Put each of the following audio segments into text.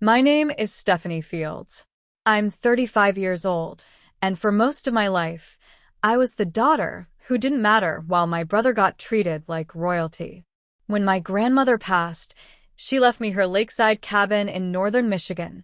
My name is Stephanie Fields. I'm 35 years old, and for most of my life, I was the daughter who didn't matter while my brother got treated like royalty. When my grandmother passed, she left me her lakeside cabin in northern Michigan,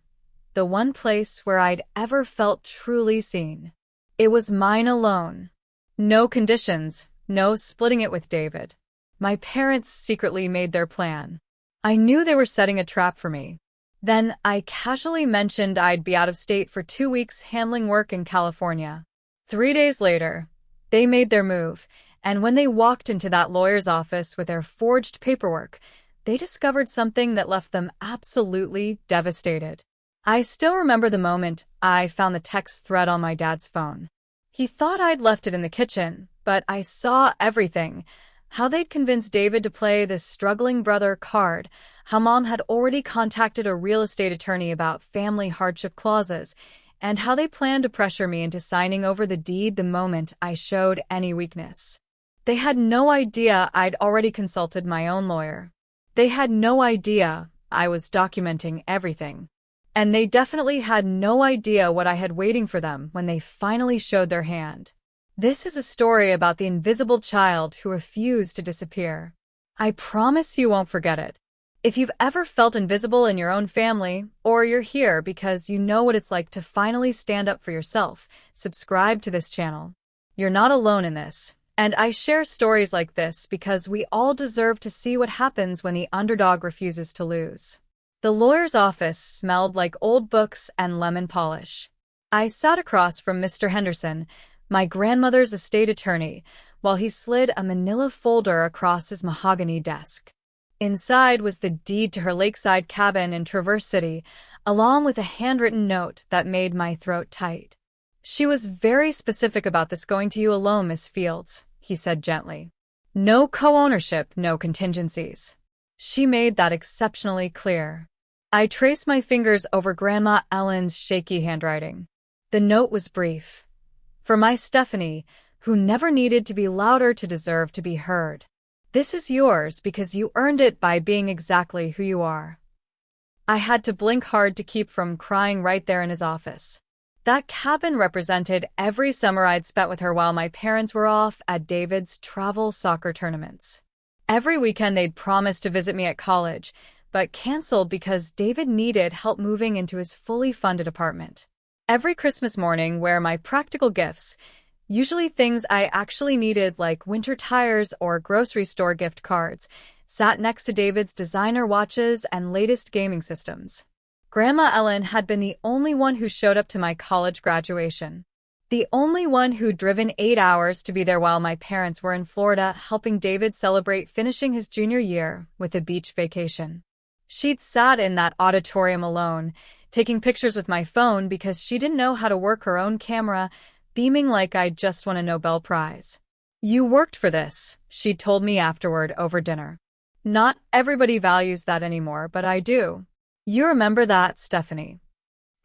the one place where I'd ever felt truly seen. It was mine alone. No conditions, no splitting it with David. My parents secretly made their plan. I knew they were setting a trap for me. Then I casually mentioned I'd be out of state for 2 weeks handling work in California. 3 days later, they made their move, and when they walked into that lawyer's office with their forged paperwork, they discovered something that left them absolutely devastated. I still remember the moment I found the text thread on my dad's phone. He thought I'd left it in the kitchen, but I saw everything. How they'd convinced David to play this struggling brother card, how Mom had already contacted a real estate attorney about family hardship clauses, and how they planned to pressure me into signing over the deed the moment I showed any weakness. They had no idea I'd already consulted my own lawyer. They had no idea I was documenting everything. And they definitely had no idea what I had waiting for them when they finally showed their hand. This is a story about the invisible child who refused to disappear. I promise you won't forget it. If you've ever felt invisible in your own family, or you're here because you know what it's like to finally stand up for yourself, subscribe to this channel. You're not alone in this, and I share stories like this because we all deserve to see what happens when the underdog refuses to lose. The lawyer's office smelled like old books and lemon polish. I sat across from Mr. Henderson, my grandmother's estate attorney, while he slid a manila folder across his mahogany desk. Inside was the deed to her lakeside cabin in Traverse City, along with a handwritten note that made my throat tight. "She was very specific about this going to you alone, Miss Fields," he said gently. "No co-ownership, no contingencies." She made that exceptionally clear. I traced my fingers over Grandma Ellen's shaky handwriting. The note was brief. "For my Stephanie, who never needed to be louder to deserve to be heard. This is yours because you earned it by being exactly who you are." I had to blink hard to keep from crying right there in his office. That cabin represented every summer I'd spent with her while my parents were off at David's travel soccer tournaments. Every weekend they'd promised to visit me at college, but canceled because David needed help moving into his fully funded apartment. Every Christmas morning, where my practical gifts, usually things I actually needed like winter tires or grocery store gift cards, sat next to David's designer watches and latest gaming systems. Grandma Ellen had been the only one who showed up to my college graduation. The only one who'd driven 8 hours to be there while my parents were in Florida helping David celebrate finishing his junior year with a beach vacation. She'd sat in that auditorium alone, taking pictures with my phone because she didn't know how to work her own camera, beaming like I'd just won a Nobel Prize. "You worked for this," she told me afterward over dinner. "Not everybody values that anymore, but I do. You remember that, Stephanie."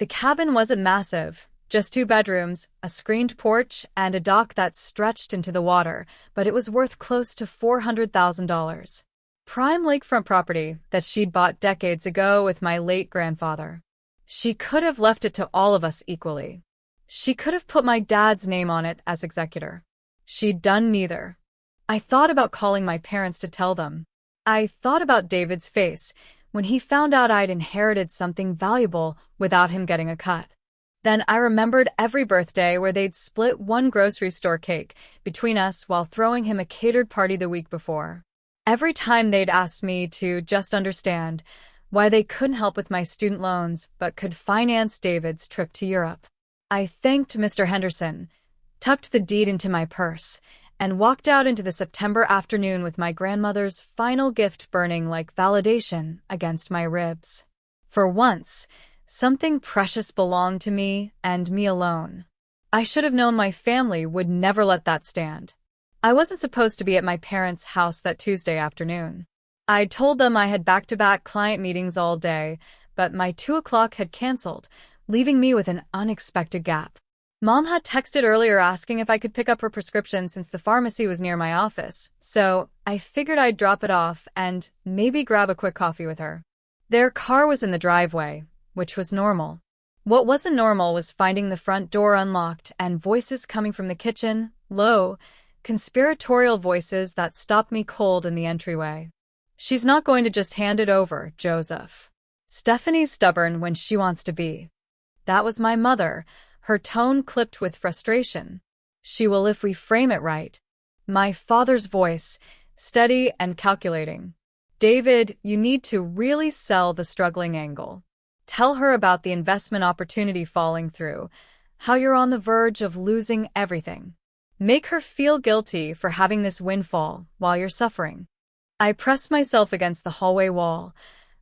The cabin wasn't massive, just 2 bedrooms, a screened porch, and a dock that stretched into the water, but it was worth close to $400,000. Prime lakefront property that she'd bought decades ago with my late grandfather. She could have left it to all of us equally. She could have put my dad's name on it as executor. She'd done neither. I thought about calling my parents to tell them. I thought about David's face when he found out I'd inherited something valuable without him getting a cut. Then I remembered every birthday where they'd split one grocery store cake between us while throwing him a catered party the week before. Every time they'd asked me to just understand why they couldn't help with my student loans but could finance David's trip to Europe. I thanked Mr. Henderson, tucked the deed into my purse, and walked out into the September afternoon with my grandmother's final gift burning like validation against my ribs. For once, something precious belonged to me and me alone. I should have known my family would never let that stand. I wasn't supposed to be at my parents' house that Tuesday afternoon. I'd told them I had back-to-back client meetings all day, but my 2 o'clock had canceled, leaving me with an unexpected gap. Mom had texted earlier asking if I could pick up her prescription since the pharmacy was near my office, so I figured I'd drop it off and maybe grab a quick coffee with her. Their car was in the driveway, which was normal. What wasn't normal was finding the front door unlocked and voices coming from the kitchen, low, conspiratorial voices that stopped me cold in the entryway. She's not going to just hand it over, Joseph. Stephanie's stubborn when she wants to be. That was my mother, her tone clipped with frustration. She will if we frame it right. My father's voice, steady and calculating. David, you need to really sell the struggling angle. Tell her about the investment opportunity falling through, how you're on the verge of losing everything. Make her feel guilty for having this windfall while you're suffering. I pressed myself against the hallway wall,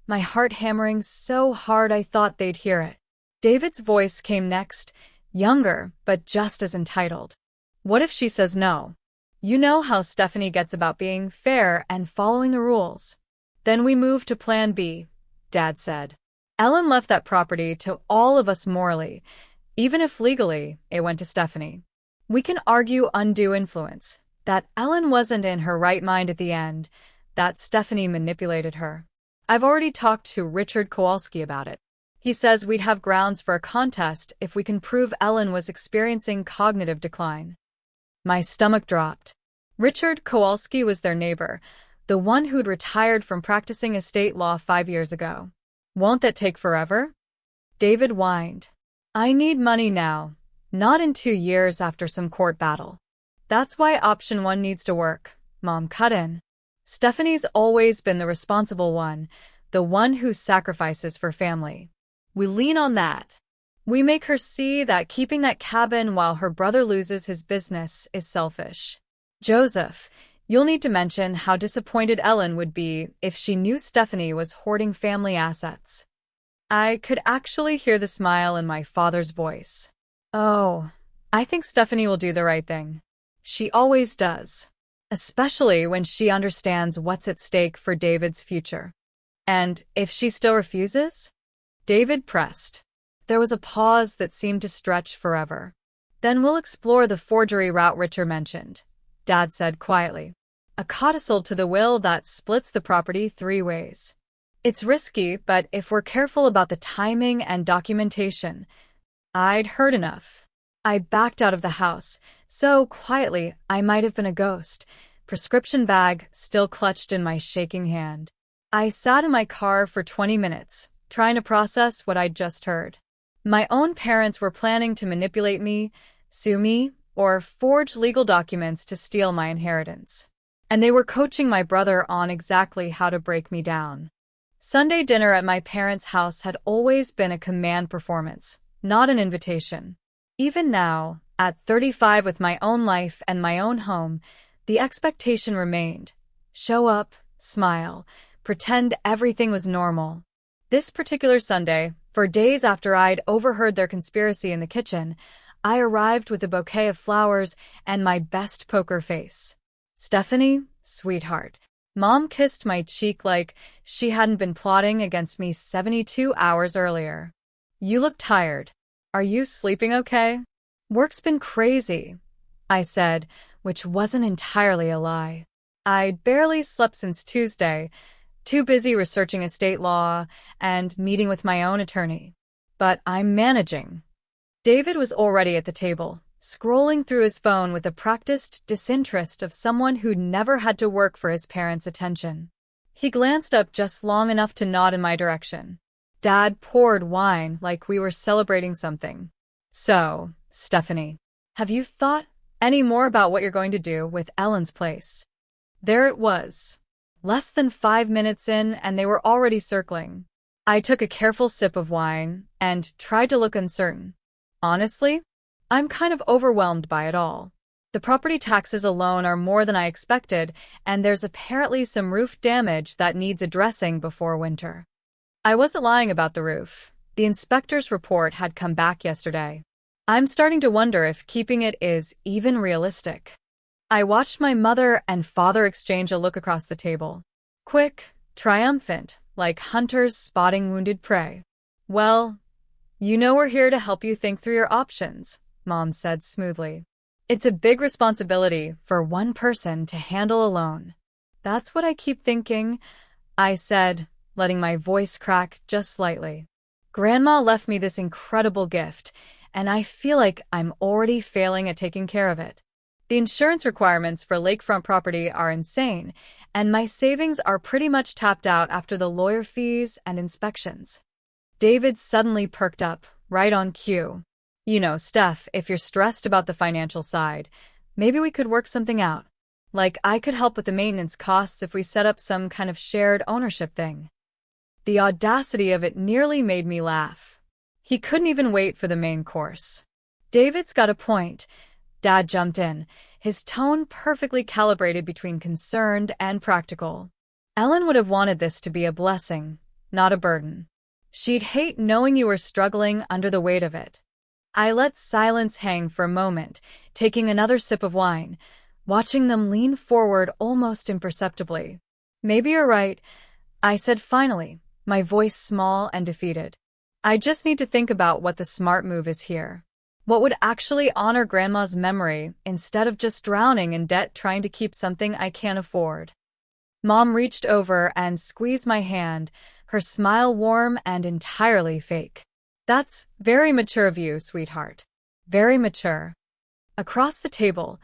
my heart hammering so hard I thought they'd hear it. David's voice came next, younger, but just as entitled. What if she says no? You know how Stephanie gets about being fair and following the rules. Then we move to plan B, Dad said. Ellen left that property to all of us morally, even if legally it went to Stephanie. We can argue undue influence, that Ellen wasn't in her right mind at the end, that Stephanie manipulated her. I've already talked to Richard Kowalski about it. He says we'd have grounds for a contest if we can prove Ellen was experiencing cognitive decline. My stomach dropped. Richard Kowalski was their neighbor, the one who'd retired from practicing estate law 5 years ago. Won't that take forever? David whined. I need money now, not in 2 years after some court battle. That's why option 1 needs to work, Mom cut in. Stephanie's always been the responsible one, the one who sacrifices for family. We lean on that. We make her see that keeping that cabin while her brother loses his business is selfish. Joseph, you'll need to mention how disappointed Ellen would be if she knew Stephanie was hoarding family assets. I could actually hear the smile in my father's voice. Oh, I think Stephanie will do the right thing. She always does. Especially when she understands what's at stake for David's future. And if she still refuses? David pressed. There was a pause that seemed to stretch forever. Then we'll explore the forgery route Richard mentioned, Dad said quietly. A codicil to the will that splits the property 3 ways. It's risky, but if we're careful about the timing and documentation, I'd heard enough. I backed out of the house, so quietly I might have been a ghost, prescription bag still clutched in my shaking hand. I sat in my car for 20 minutes, trying to process what I'd just heard. My own parents were planning to manipulate me, sue me, or forge legal documents to steal my inheritance. And they were coaching my brother on exactly how to break me down. Sunday dinner at my parents' house had always been a command performance, not an invitation. Even now, at 35 with my own life and my own home, the expectation remained. Show up, smile, pretend everything was normal. This particular Sunday, for days after I'd overheard their conspiracy in the kitchen, I arrived with a bouquet of flowers and my best poker face. Stephanie, sweetheart. Mom kissed my cheek like she hadn't been plotting against me 72 hours earlier. You look tired. Are you sleeping okay? Work's been crazy, I said, which wasn't entirely a lie. I'd barely slept since Tuesday, too busy researching estate law and meeting with my own attorney. But I'm managing. David was already at the table, scrolling through his phone with the practiced disinterest of someone who'd never had to work for his parents' attention. He glanced up just long enough to nod in my direction. Dad poured wine like we were celebrating something. So, Stephanie, have you thought any more about what you're going to do with Ellen's place? There it was. Less than 5 minutes in, and they were already circling. I took a careful sip of wine and tried to look uncertain. Honestly, I'm kind of overwhelmed by it all. The property taxes alone are more than I expected, and there's apparently some roof damage that needs addressing before winter. I wasn't lying about the roof. The inspector's report had come back yesterday. I'm starting to wonder if keeping it is even realistic. I watched my mother and father exchange a look across the table. Quick, triumphant, like hunters spotting wounded prey. Well, you know we're here to help you think through your options, Mom said smoothly. It's a big responsibility for one person to handle alone. That's what I keep thinking, I said, letting my voice crack just slightly. Grandma left me this incredible gift, and I feel like I'm already failing at taking care of it. The insurance requirements for lakefront property are insane, and my savings are pretty much tapped out after the lawyer fees and inspections. David suddenly perked up, right on cue. You know, Steph, if you're stressed about the financial side, maybe we could work something out. Like, I could help with the maintenance costs if we set up some kind of shared ownership thing. The audacity of it nearly made me laugh. He couldn't even wait for the main course. David's got a point. Dad jumped in, his tone perfectly calibrated between concerned and practical. Ellen would have wanted this to be a blessing, not a burden. She'd hate knowing you were struggling under the weight of it. I let silence hang for a moment, taking another sip of wine, watching them lean forward almost imperceptibly. Maybe you're right, I said finally, my voice small and defeated. I just need to think about what the smart move is here. What would actually honor Grandma's memory instead of just drowning in debt trying to keep something I can't afford? Mom reached over and squeezed my hand, her smile warm and entirely fake. That's very mature of you, sweetheart. Very mature. Across the table,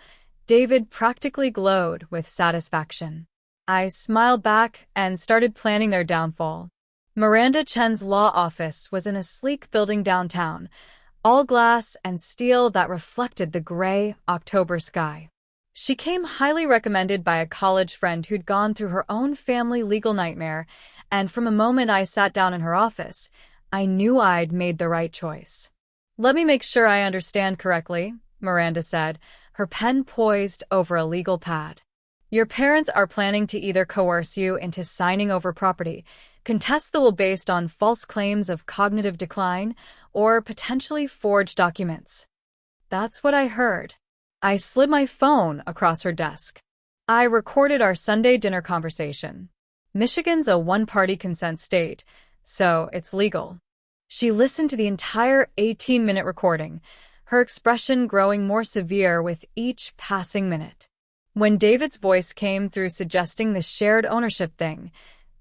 David practically glowed with satisfaction. I smiled back and started planning their downfall. Miranda Chen's law office was in a sleek building downtown, all glass and steel that reflected the gray October sky. She came highly recommended by a college friend who'd gone through her own family legal nightmare, and from the moment I sat down in her office, I knew I'd made the right choice. Let me make sure I understand correctly, Miranda said, her pen poised over a legal pad. Your parents are planning to either coerce you into signing over property, contest the will based on false claims of cognitive decline, or potentially forge documents. That's what I heard. I slid my phone across her desk. I recorded our Sunday dinner conversation. Michigan's a one-party consent state, so it's legal. She listened to the entire 18-minute recording, her expression growing more severe with each passing minute. When David's voice came through suggesting the shared ownership thing,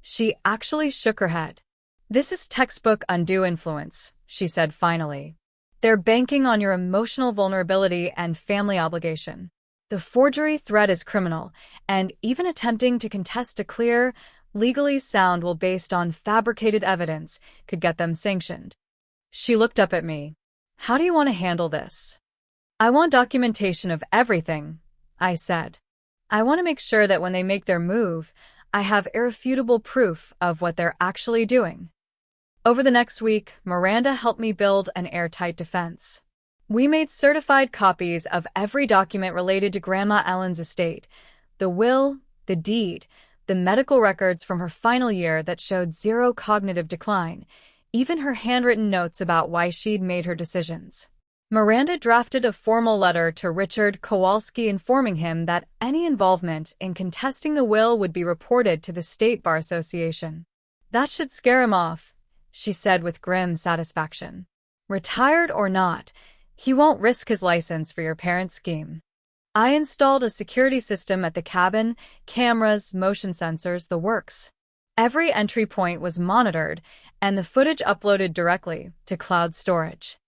she actually shook her head. This is textbook undue influence, she said finally. They're banking on your emotional vulnerability and family obligation. The forgery threat is criminal, and even attempting to contest a clear, legally sound will based on fabricated evidence could get them sanctioned. She looked up at me. How do you want to handle this? I want documentation of everything, I said. I want to make sure that when they make their move, I have irrefutable proof of what they're actually doing. Over the next week, Miranda helped me build an airtight defense. We made certified copies of every document related to Grandma Ellen's estate, the will, the deed, the medical records from her final year that showed zero cognitive decline, even her handwritten notes about why she'd made her decisions. Miranda drafted a formal letter to Richard Kowalski informing him that any involvement in contesting the will would be reported to the State Bar Association. That should scare him off, she said with grim satisfaction. Retired or not, he won't risk his license for your parents' scheme. I installed a security system at the cabin, cameras, motion sensors, the works. Every entry point was monitored, and the footage uploaded directly to cloud storage.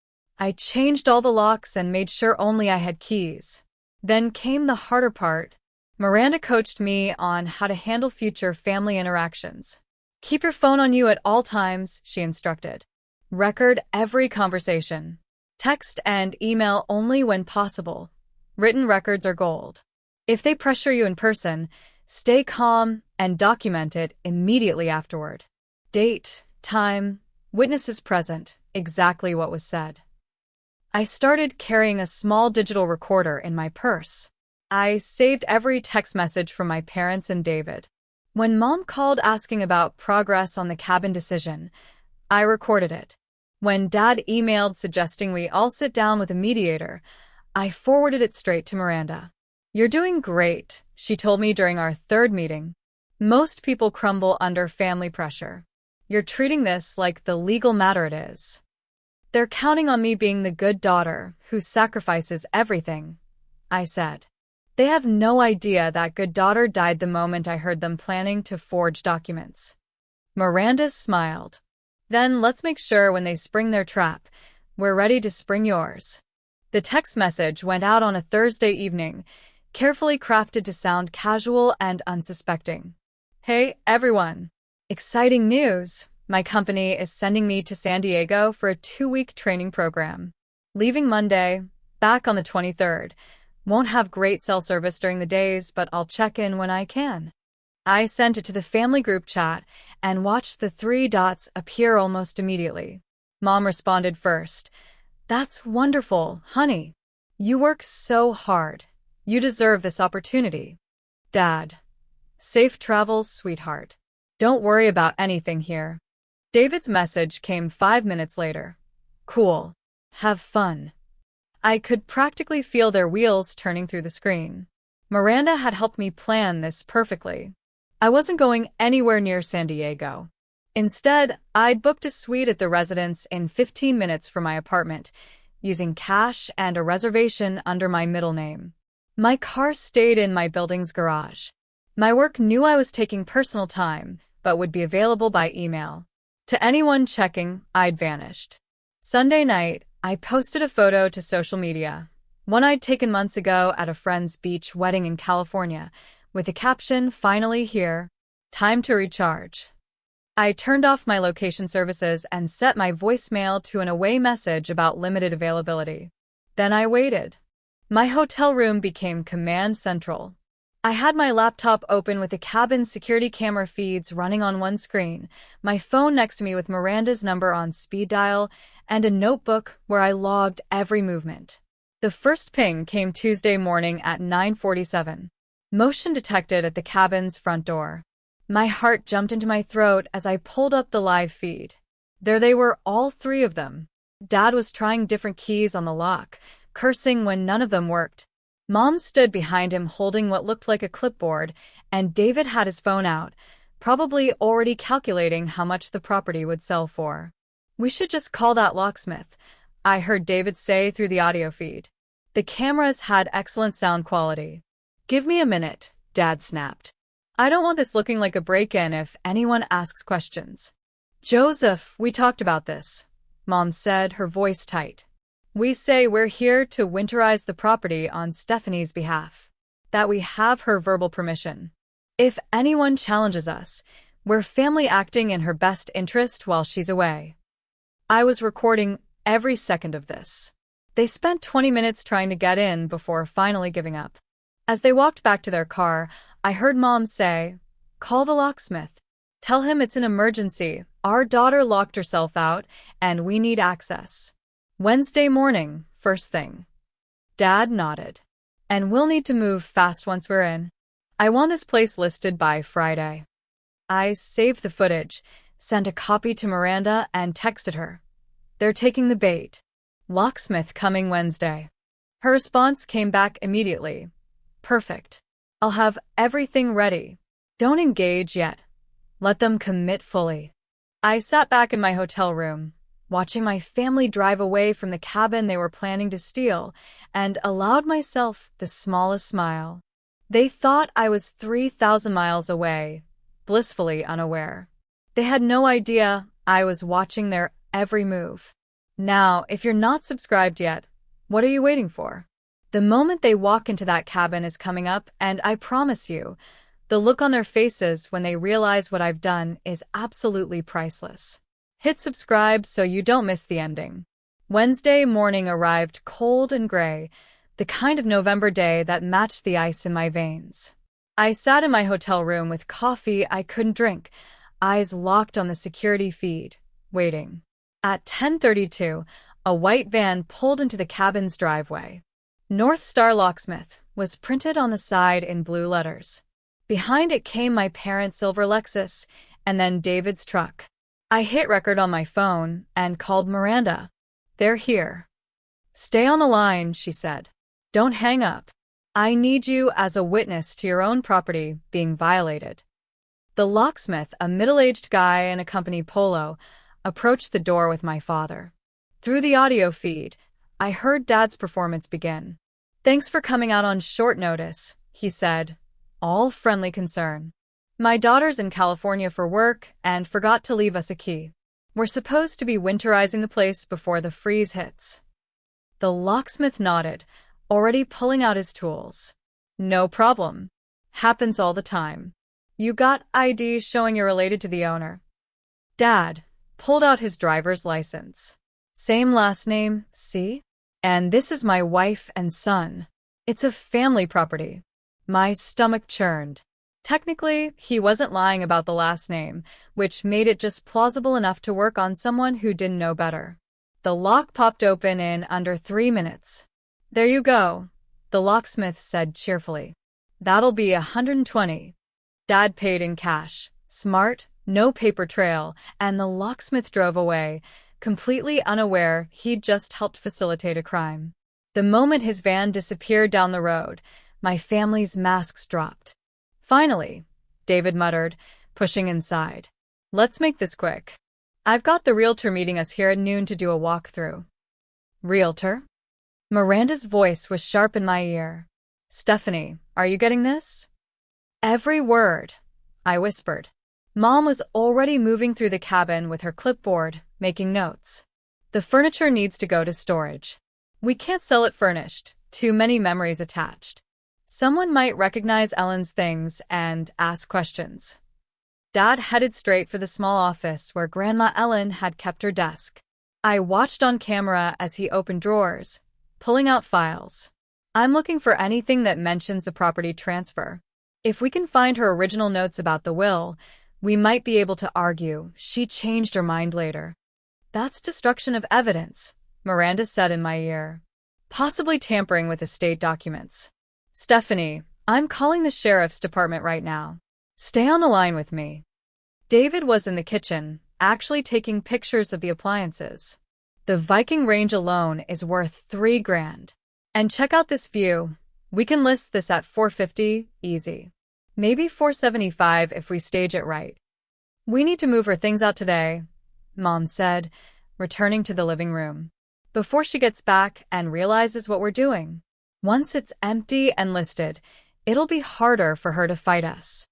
I changed all the locks and made sure only I had keys. Then came the harder part. Miranda coached me on how to handle future family interactions. Keep your phone on you at all times, she instructed. Record every conversation. Text and email only when possible. Written records are gold. If they pressure you in person, stay calm and document it immediately afterward. Date, time, witnesses present, exactly what was said. I started carrying a small digital recorder in my purse. I saved every text message from my parents and David. When Mom called asking about progress on the cabin decision, I recorded it. When Dad emailed suggesting we all sit down with a mediator, I forwarded it straight to Miranda. You're doing great, she told me during our third meeting. Most people crumble under family pressure. You're treating this like the legal matter it is. They're counting on me being the good daughter who sacrifices everything, I said. They have no idea that good daughter died the moment I heard them planning to forge documents. Miranda smiled. Then let's make sure when they spring their trap, we're ready to spring yours. The text message went out on a Thursday evening, carefully crafted to sound casual and unsuspecting. Hey, everyone. Exciting news. My company is sending me to San Diego for a 2-week training program. Leaving Monday, back on the 23rd. Won't have great cell service during the days, but I'll check in when I can. I sent it to the family group chat and watched the 3 dots appear almost immediately. Mom responded first. That's wonderful, honey. You work so hard. You deserve this opportunity. Dad. Safe travels, sweetheart. Don't worry about anything here. David's message came 5 minutes later. Cool. Have fun. I could practically feel their wheels turning through the screen. Miranda had helped me plan this perfectly. I wasn't going anywhere near San Diego. Instead, I'd booked a suite at the residence in 15 minutes from my apartment, using cash and a reservation under my middle name. My car stayed in my building's garage. My work knew I was taking personal time, but would be available by email. To anyone checking, I'd vanished. Sunday night, I posted a photo to social media, one I'd taken months ago at a friend's beach wedding in California, with the caption, "Finally here. Time to recharge." I turned off my location services and set my voicemail to an away message about limited availability. Then I waited. My hotel room became command central. I had my laptop open with the cabin's security camera feeds running on one screen, my phone next to me with Miranda's number on speed dial, and a notebook where I logged every movement. The first ping came Tuesday morning at 9:47. Motion detected at the cabin's front door. My heart jumped into my throat as I pulled up the live feed. There they were, all 3 of them. Dad was trying different keys on the lock, cursing when none of them worked. Mom stood behind him holding what looked like a clipboard, and David had his phone out, probably already calculating how much the property would sell for. We should just call that locksmith, I heard David say through the audio feed. The cameras had excellent sound quality. Give me a minute, Dad snapped. I don't want this looking like a break-in if anyone asks questions. Joseph, we talked about this, Mom said, her voice tight. We say we're here to winterize the property on Stephanie's behalf. That we have her verbal permission. If anyone challenges us, we're family acting in her best interest while she's away. I was recording every second of this. They spent 20 minutes trying to get in before finally giving up. As they walked back to their car, I heard Mom say, "Call the locksmith. Tell him it's an emergency. Our daughter locked herself out, and we need access. Wednesday morning, first thing." Dad nodded. "And we'll need to move fast once we're in. I want this place listed by Friday." I saved the footage, sent a copy to Miranda, and texted her. "They're taking the bait. Locksmith coming Wednesday." Her response came back immediately. "Perfect. I'll have everything ready. Don't engage yet. Let them commit fully." I sat back in my hotel room, watching my family drive away from the cabin they were planning to steal, and allowed myself the smallest smile. They thought I was 3,000 miles away, blissfully unaware. They had no idea I was watching their every move. Now, if you're not subscribed yet, what are you waiting for? The moment they walk into that cabin is coming up, and I promise you, the look on their faces when they realize what I've done is absolutely priceless. Hit subscribe so you don't miss the ending. Wednesday morning arrived cold and gray, the kind of November day that matched the ice in my veins. I sat in my hotel room with coffee I couldn't drink, eyes locked on the security feed, waiting. At 10:32, a white van pulled into the cabin's driveway. North Star Locksmith was printed on the side in blue letters. Behind it came my parents' silver Lexus, and then David's truck. I hit record on my phone and called Miranda. "They're here." "Stay on the line," she said. "Don't hang up. I need you as a witness to your own property being violated." The locksmith, a middle-aged guy in a company polo, approached the door with my father. Through the audio feed, I heard Dad's performance begin. "Thanks for coming out on short notice," he said, all friendly concern. "My daughter's in California for work and forgot to leave us a key." We're supposed to be winterizing the place before the freeze hits. The locksmith nodded, already pulling out his tools. No problem. Happens all the time. You got ID showing you're related to the owner. Dad pulled out his driver's license. Same last name, see? And this is my wife and son. It's a family property. My stomach churned. Technically, he wasn't lying about the last name, which made it just plausible enough to work on someone who didn't know better. The lock popped open in under 3 minutes. There you go, the locksmith said cheerfully. That'll be $120. Dad paid in cash. Smart, no paper trail, and the locksmith drove away, completely unaware he'd just helped facilitate a crime. The moment his van disappeared down the road, my family's masks dropped. Finally, David muttered, pushing inside. Let's make this quick. I've got the realtor meeting us here at noon to do a walkthrough. Realtor? Miranda's voice was sharp in my ear. Stephanie, are you getting this? Every word, I whispered. Mom was already moving through the cabin with her clipboard, making notes. The furniture needs to go to storage. We can't sell it furnished, too many memories attached. Someone might recognize Ellen's things and ask questions. Dad headed straight for the small office where Grandma Ellen had kept her desk. I watched on camera as he opened drawers, pulling out files. I'm looking for anything that mentions the property transfer. If we can find her original notes about the will, we might be able to argue she changed her mind later. That's destruction of evidence, Miranda said in my ear. Possibly tampering with estate documents. Stephanie, I'm calling the sheriff's department right now. Stay on the line with me. David was in the kitchen, actually taking pictures of the appliances. The Viking range alone is worth $3 grand. And check out this view. We can list this at $450, easy. Maybe $475 if we stage it right. We need to move her things out today, Mom said, returning to the living room. Before she gets back and realizes what we're doing. Once it's empty and listed, it'll be harder for her to fight us.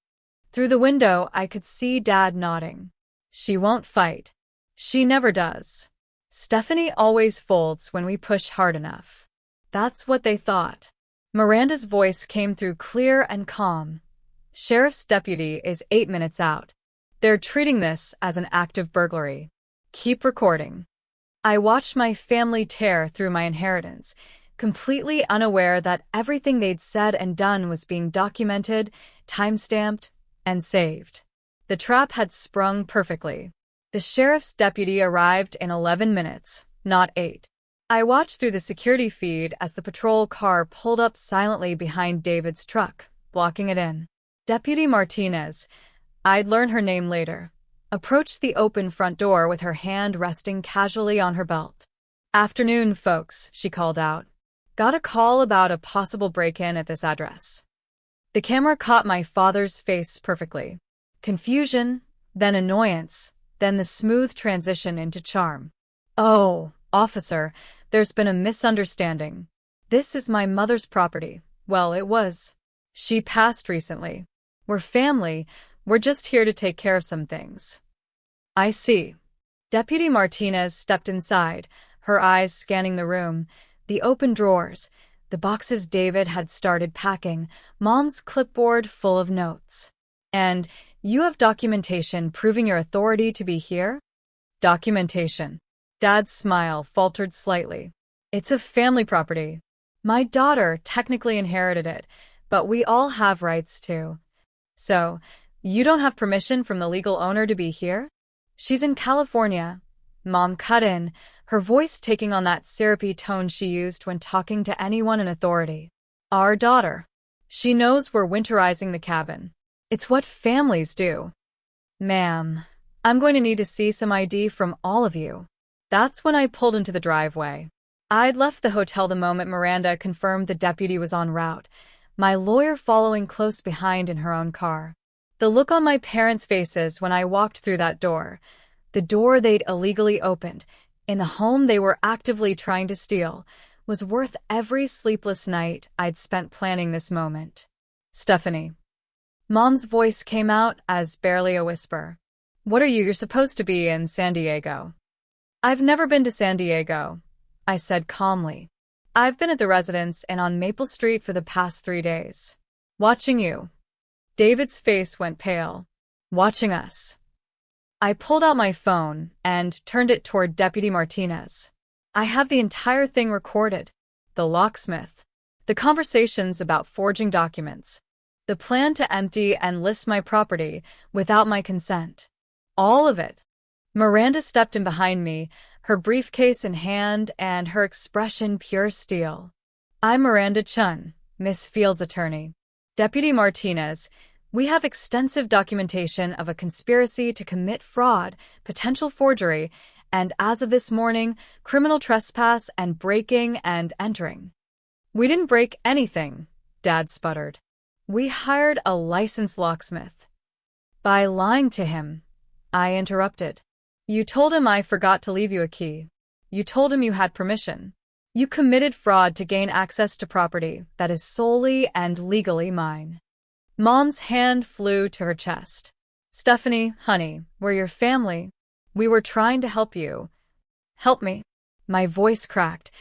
Through the window, I could see Dad nodding. She won't fight. She never does. Stephanie always folds when we push hard enough. That's what they thought. Miranda's voice came through clear and calm. Sheriff's deputy is 8 minutes out. They're treating this as an act of burglary. Keep recording. I watched my family tear through my inheritance, completely unaware that everything they'd said and done was being documented, time-stamped, and saved. The trap had sprung perfectly. The sheriff's deputy arrived in 11 minutes, not 8. I watched through the security feed as the patrol car pulled up silently behind David's truck, blocking it in. Deputy Martinez, I'd learn her name later, approached the open front door with her hand resting casually on her belt. Afternoon, folks, she called out. Got a call about a possible break-in at this address. The camera caught my father's face perfectly. Confusion, then annoyance, then the smooth transition into charm. Oh, officer, there's been a misunderstanding. This is my mother's property. Well, it was. She passed recently. We're family. We're just here to take care of some things. I see. Deputy Martinez stepped inside, her eyes scanning the room, the open drawers, the boxes David had started packing, Mom's clipboard full of notes. And you have documentation proving your authority to be here? Documentation. Dad's smile faltered slightly. It's a family property. My daughter technically inherited it, but we all have rights too. So, you don't have permission from the legal owner to be here? She's in California. Mom cut in, her voice taking on that syrupy tone she used when talking to anyone in authority. Our daughter. She knows we're winterizing the cabin. It's what families do. Ma'am, I'm going to need to see some ID from all of you. That's when I pulled into the driveway. I'd left the hotel the moment Miranda confirmed the deputy was en route, my lawyer following close behind in her own car. The look on my parents' faces when I walked through that door, the door they'd illegally opened, in the home they were actively trying to steal, was worth every sleepless night I'd spent planning this moment. Stephanie. Mom's voice came out as barely a whisper. What are you? You're supposed to be in San Diego. I've never been to San Diego, I said calmly. I've been at the residence and on Maple Street for the past 3 days. Watching you. David's face went pale. Watching us. I pulled out my phone and turned it toward Deputy Martinez. I have the entire thing recorded. The locksmith. The conversations about forging documents. The plan to empty and list my property without my consent. All of it. Miranda stepped in behind me, her briefcase in hand and her expression pure steel. I'm Miranda Chun, Miss Field's attorney. Deputy Martinez, we have extensive documentation of a conspiracy to commit fraud, potential forgery, and as of this morning, criminal trespass and breaking and entering. We didn't break anything, Dad sputtered. We hired a licensed locksmith. By lying to him, I interrupted. You told him I forgot to leave you a key. You told him you had permission. You committed fraud to gain access to property that is solely and legally mine. Mom's hand flew to her chest. Stephanie, honey, we're your family. We were trying to help you. Help me. My voice cracked,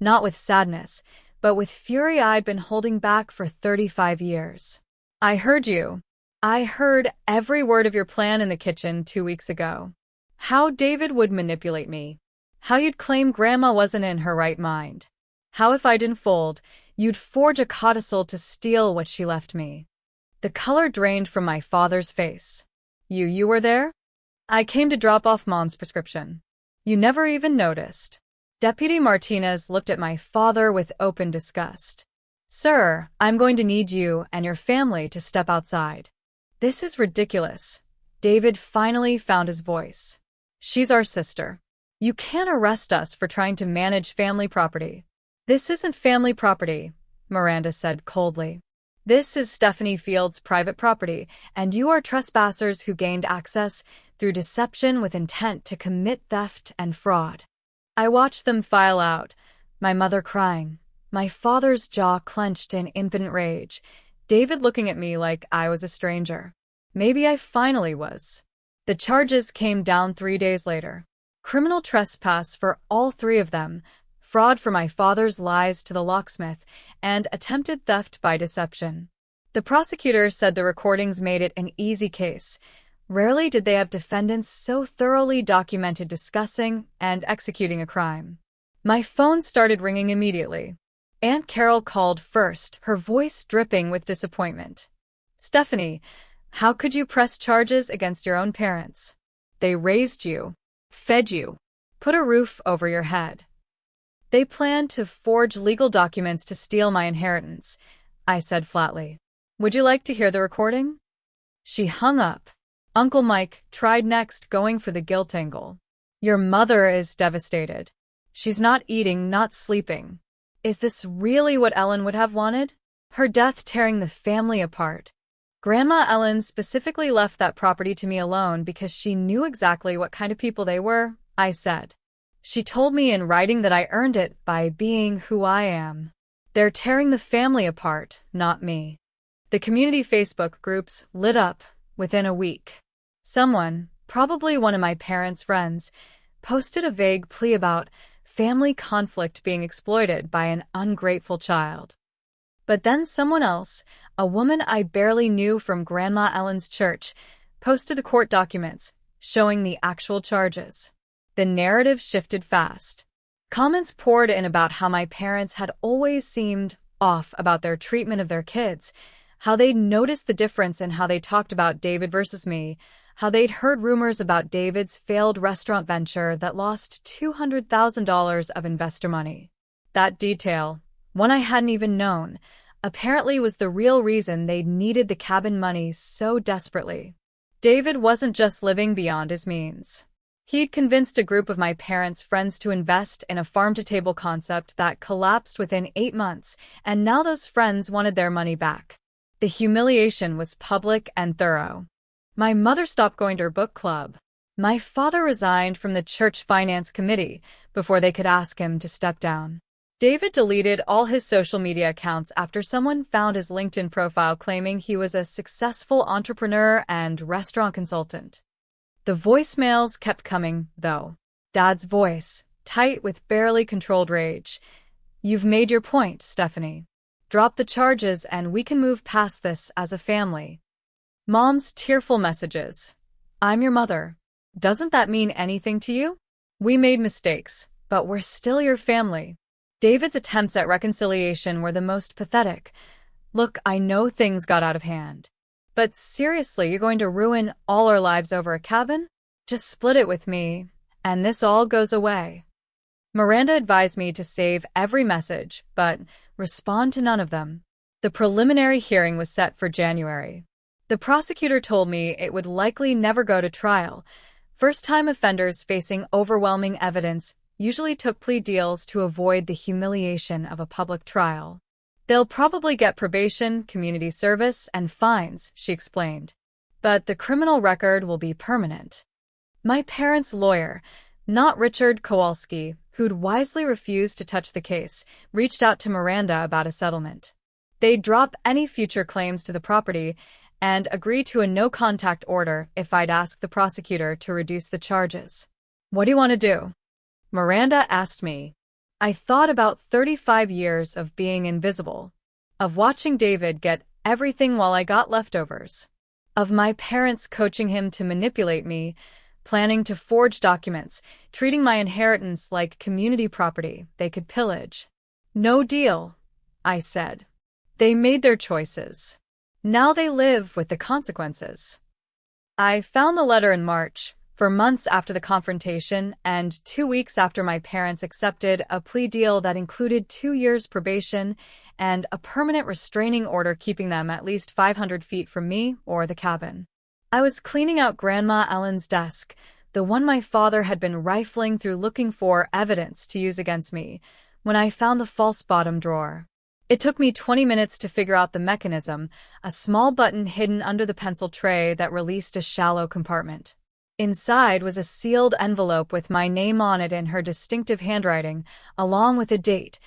not with sadness, but with fury I'd been holding back for 35 years. I heard you. I heard every word of your plan in the kitchen 2 weeks ago. How David would manipulate me. How you'd claim Grandma wasn't in her right mind. How if I didn't fold, you'd forge a codicil to steal what she left me. The color drained from my father's face. You were there? I came to drop off Mom's prescription. You never even noticed. Deputy Martinez looked at my father with open disgust. Sir, I'm going to need you and your family to step outside. This is ridiculous. David finally found his voice. She's our sister. You can't arrest us for trying to manage family property. This isn't family property, Miranda said coldly. This is Stephanie Field's private property, and you are trespassers who gained access through deception with intent to commit theft and fraud. I watched them file out, my mother crying, my father's jaw clenched in impotent rage, David looking at me like I was a stranger. Maybe I finally was. The charges came down 3 days later. Criminal trespass for all 3 of them, fraud for my father's lies to the locksmith, and attempted theft by deception. The prosecutor said the recordings made it an easy case. Rarely did they have defendants so thoroughly documented discussing and executing a crime. My phone started ringing immediately. Aunt Carol called first, her voice dripping with disappointment. Stephanie, how could you press charges against your own parents? They raised you, fed you, put a roof over your head. They planned to forge legal documents to steal my inheritance, I said flatly. Would you like to hear the recording? She hung up. Uncle Mike tried next, going for the guilt angle. Your mother is devastated. She's not eating, not sleeping. Is this really what Ellen would have wanted? Her death tearing the family apart. Grandma Ellen specifically left that property to me alone because she knew exactly what kind of people they were, I said. She told me in writing that I earned it by being who I am. They're tearing the family apart, not me. The community Facebook groups lit up within a week. Someone, probably one of my parents' friends, posted a vague plea about family conflict being exploited by an ungrateful child. But then someone else, a woman I barely knew from Grandma Ellen's church, posted the court documents showing the actual charges. The narrative shifted fast. Comments poured in about how my parents had always seemed off about their treatment of their kids, how they'd noticed the difference in how they talked about David versus me, how they'd heard rumors about David's failed restaurant venture that lost $200,000 of investor money. That detail, one I hadn't even known, apparently was the real reason they'd needed the cabin money so desperately. David wasn't just living beyond his means. He'd convinced a group of my parents' friends to invest in a farm-to-table concept that collapsed within 8 months, and now those friends wanted their money back. The humiliation was public and thorough. My mother stopped going to her book club. My father resigned from the church finance committee before they could ask him to step down. David deleted all his social media accounts after someone found his LinkedIn profile claiming he was a successful entrepreneur and restaurant consultant. The voicemails kept coming, though. Dad's voice, tight with barely controlled rage. "You've made your point, Stephanie. Drop the charges and we can move past this as a family." Mom's tearful messages. "I'm your mother. Doesn't that mean anything to you? We made mistakes, but we're still your family." David's attempts at reconciliation were the most pathetic. "Look, I know things got out of hand. But seriously, you're going to ruin all our lives over a cabin? Just split it with me, and this all goes away." Miranda advised me to save every message, but respond to none of them. The preliminary hearing was set for January. The prosecutor told me it would likely never go to trial. First-time offenders facing overwhelming evidence usually took plea deals to avoid the humiliation of a public trial. "They'll probably get probation, community service, and fines," she explained. "But the criminal record will be permanent." My parents' lawyer, not Richard Kowalski, who'd wisely refused to touch the case, reached out to Miranda about a settlement. They'd drop any future claims to the property and agree to a no-contact order if I'd ask the prosecutor to reduce the charges. "What do you want to do?" Miranda asked me. I thought about 35 years of being invisible, of watching David get everything while I got leftovers, of my parents coaching him to manipulate me, planning to forge documents, treating my inheritance like community property they could pillage. "No deal," I said. "They made their choices. Now they live with the consequences." I found the letter in March, for months after the confrontation and 2 weeks after my parents accepted a plea deal that included 2 years probation and a permanent restraining order keeping them at least 500 feet from me or the cabin. I was cleaning out Grandma Ellen's desk, the one my father had been rifling through looking for evidence to use against me, when I found the false bottom drawer. It took me 20 minutes to figure out the mechanism, a small button hidden under the pencil tray that released a shallow compartment. Inside was a sealed envelope with my name on it in her distinctive handwriting, along with a date,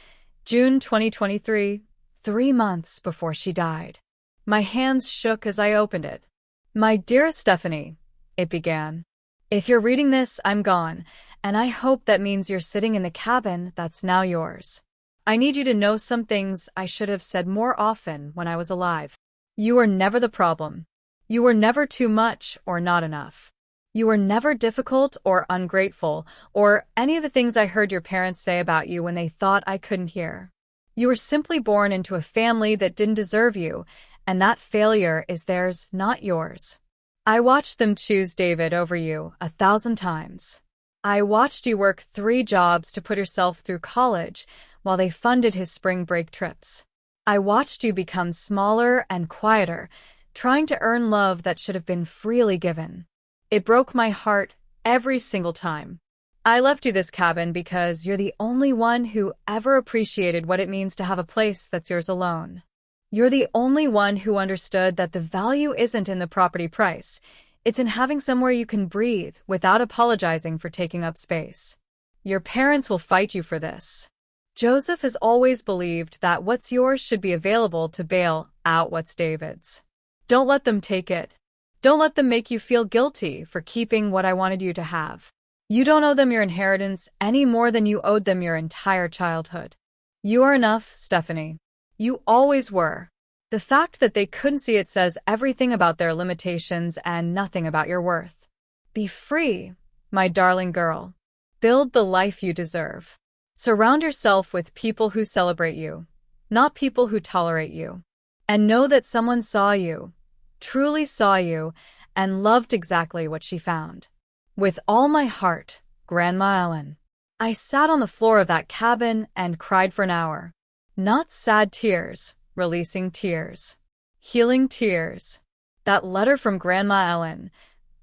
June 2023, 3 months before she died. My hands shook as I opened it. "My dearest Stephanie," it began. "If you're reading this, I'm gone, and I hope that means you're sitting in the cabin that's now yours. I need you to know some things I should have said more often when I was alive. You were never the problem. You were never too much or not enough. You were never difficult or ungrateful or any of the things I heard your parents say about you when they thought I couldn't hear. You were simply born into a family that didn't deserve you, and that failure is theirs, not yours. I watched them choose David over you 1,000 times. I watched you work 3 jobs to put yourself through college while they funded his spring break trips. I watched you become smaller and quieter, trying to earn love that should have been freely given. It broke my heart every single time. I left you this cabin because you're the only one who ever appreciated what it means to have a place that's yours alone. You're the only one who understood that the value isn't in the property price. It's in having somewhere you can breathe without apologizing for taking up space. Your parents will fight you for this. Joseph has always believed that what's yours should be available to bail out what's David's. Don't let them take it. Don't let them make you feel guilty for keeping what I wanted you to have. You don't owe them your inheritance any more than you owed them your entire childhood. You are enough, Stephanie. You always were. The fact that they couldn't see it says everything about their limitations and nothing about your worth. Be free, my darling girl. Build the life you deserve. Surround yourself with people who celebrate you, not people who tolerate you. And know that someone saw you, truly saw you, and loved exactly what she found. With all my heart, Grandma Ellen. I sat on the floor of that cabin and cried for an hour. Not sad tears, releasing tears. Healing tears. That letter from Grandma Ellen,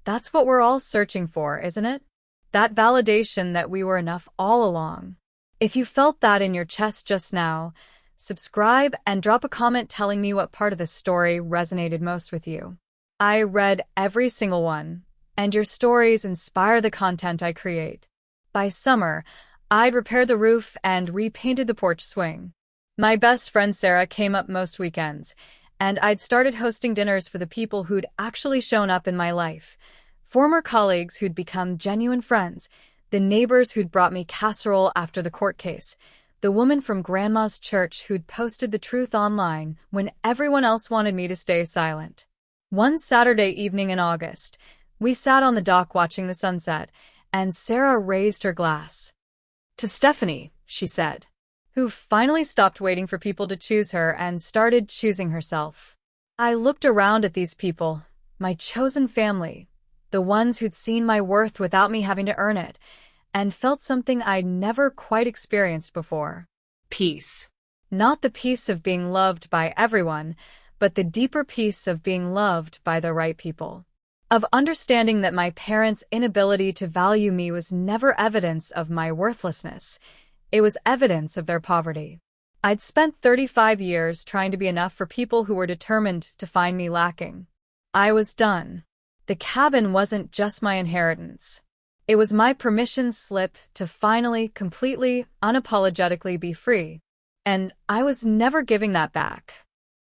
that's what we're all searching for, isn't it? That validation that we were enough all along. If you felt that in your chest just now, subscribe and drop a comment telling me what part of the story resonated most with you. I read every single one, and your stories inspire the content I create. By summer, I'd repaired the roof and repainted the porch swing. My best friend Sarah came up most weekends, and I'd started hosting dinners for the people who'd actually shown up in my life. Former colleagues who'd become genuine friends, the neighbors who'd brought me casserole after the court case, the woman from Grandma's church who'd posted the truth online when everyone else wanted me to stay silent. One Saturday evening in August, we sat on the dock watching the sunset, and Sarah raised her glass. "To Stephanie," she said, who finally stopped waiting for people to choose her and started choosing herself. I looked around at these people, my chosen family, the ones who'd seen my worth without me having to earn it, and felt something I'd never quite experienced before. Peace. Not the peace of being loved by everyone, but the deeper peace of being loved by the right people. Of understanding that my parents' inability to value me was never evidence of my worthlessness. It was evidence of their poverty. I'd spent 35 years trying to be enough for people who were determined to find me lacking. I was done. The cabin wasn't just my inheritance. It was my permission slip to finally, completely, unapologetically be free. And I was never giving that back.